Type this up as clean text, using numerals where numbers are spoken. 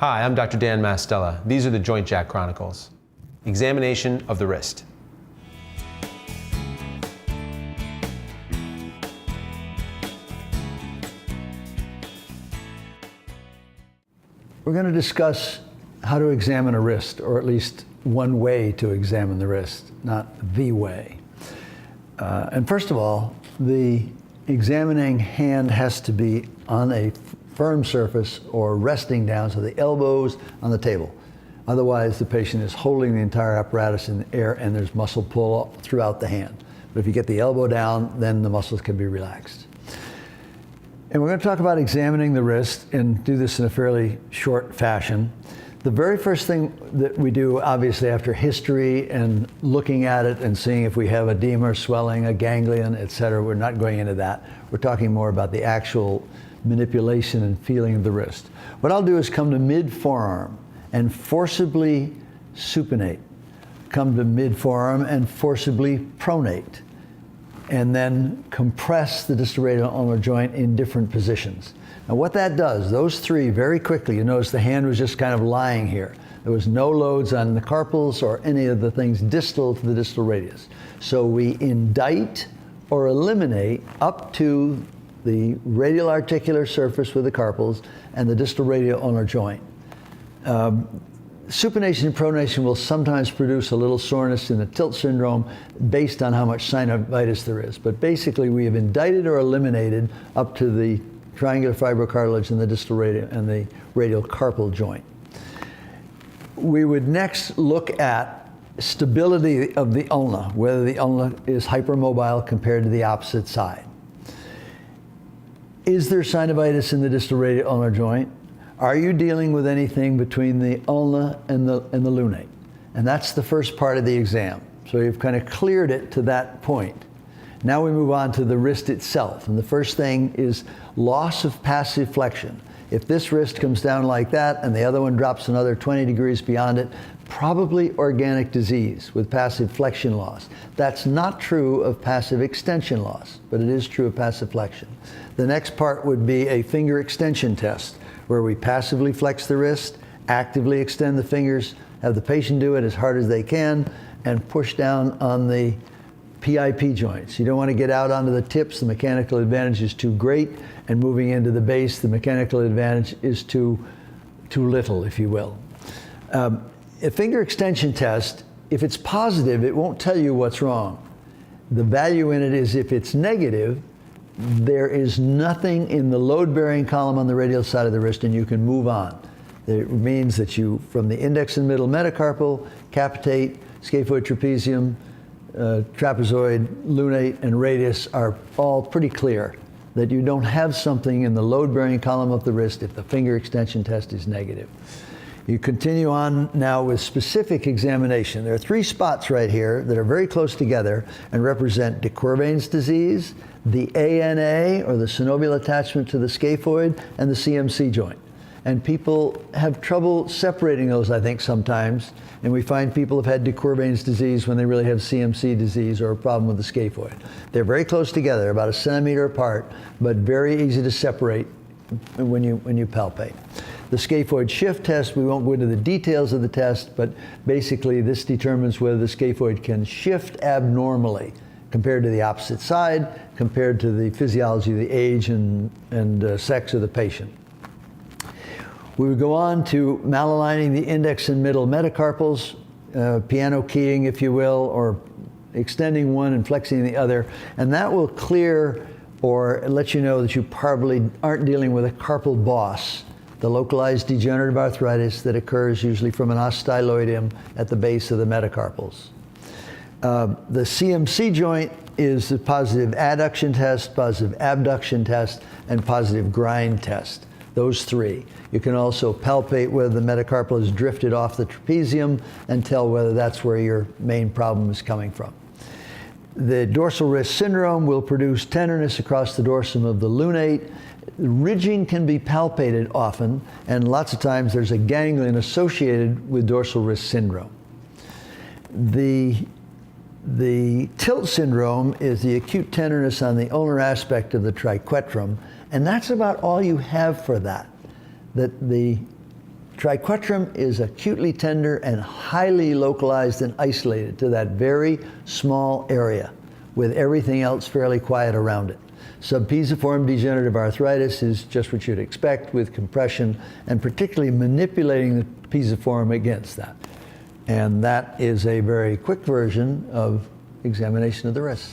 Hi, I'm Dr. Dan Mastella. These are the Joint Jack Chronicles. Examination of the wrist. We're going to discuss how to examine a wrist, or at least one way to examine the wrist, not the way. And first of all, the examining hand has to be on a firm surface or resting down, so the elbows on the table. Otherwise, the patient is holding the entire apparatus in the air and there's muscle pull throughout the hand. But if you get the elbow down, then the muscles can be relaxed. And we're going to talk about examining the wrist and do this in a fairly short fashion. The very first thing that we do, obviously, after history and looking at it and seeing if we have edema, swelling, a ganglion, etc., we're not going into that. We're talking more about the actual manipulation and feeling of the wrist. What I'll do is come to mid-forearm and forcibly supinate. Come to mid-forearm and forcibly pronate. And then compress the distal radial ulnar joint in different positions. Now what that does, those three, very quickly, you notice the hand was just kind of lying here. There was no loads on the carpals or any of the things distal to the distal radius. So we indict or eliminate up to the radial articular surface with the carpals and the distal radial ulnar joint. Supination and pronation will sometimes produce a little soreness in the tilt syndrome based on how much synovitis there is. But basically, we have indicted or eliminated up to the triangular fibrocartilage and the distal radial and the radial carpal joint. We would next look at stability of the ulna, whether the ulna is hypermobile compared to the opposite side. Is there synovitis in the distal radial ulnar joint? Are you dealing with anything between the ulna and the lunate? And that's the first part of the exam. So you've kind of cleared it to that point. Now we move on to the wrist itself. And the first thing is loss of passive flexion. If this wrist comes down like that and the other one drops another 20 degrees beyond it, probably organic disease with passive flexion loss. That's not true of passive extension loss, but it is true of passive flexion. The next part would be a finger extension test, where we passively flex the wrist, actively extend the fingers, have the patient do it as hard as they can, and push down on the PIP joints. You don't want to get out onto the tips. The mechanical advantage is too great, and moving into the base, the mechanical advantage is too little, if you will. A finger extension test, if it's positive, it won't tell you what's wrong. The value in it is if it's negative, there is nothing in the load-bearing column on the radial side of the wrist and you can move on. It means that you, from the index and middle metacarpal, capitate, scaphoid trapezium, trapezoid, lunate, and radius are all pretty clear that you don't have something in the load-bearing column of the wrist if the finger extension test is negative. You continue on now with specific examination. There are three spots right here that are very close together and represent de Quervain's disease, the ANA, or the synovial attachment to the scaphoid, and the CMC joint. And people have trouble separating those, I think, sometimes. And we find people have had de Quervain's disease when they really have CMC disease or a problem with the scaphoid. They're very close together, about a centimeter apart, but very easy to separate when you palpate. The scaphoid shift test, we won't go into the details of the test, but basically this determines whether the scaphoid can shift abnormally compared to the opposite side, compared to the physiology of the age and sex of the patient. We would go on to malaligning the index and middle metacarpals, piano keying, if you will, or extending one and flexing the other, and that will clear or let you know that you probably aren't dealing with a carpal boss, the localized degenerative arthritis that occurs usually from an ostealoidium at the base of the metacarpals. The CMC joint is a positive adduction test, positive abduction test, and positive grind test. Those three. You can also palpate whether the metacarpal has drifted off the trapezium and tell whether that's where your main problem is coming from. The dorsal wrist syndrome will produce tenderness across the dorsum of the lunate. Ridging can be palpated often, and lots of times there's a ganglion associated with dorsal wrist syndrome. The tilt syndrome is the acute tenderness on the ulnar aspect of the triquetrum, and that's about all you have for that. That the Triquetrum is acutely tender and highly localized and isolated to that very small area, with everything else fairly quiet around it. Subpisiform degenerative arthritis is just what you'd expect, with compression and particularly manipulating the pisiform against that. And that is a very quick version of examination of the wrist.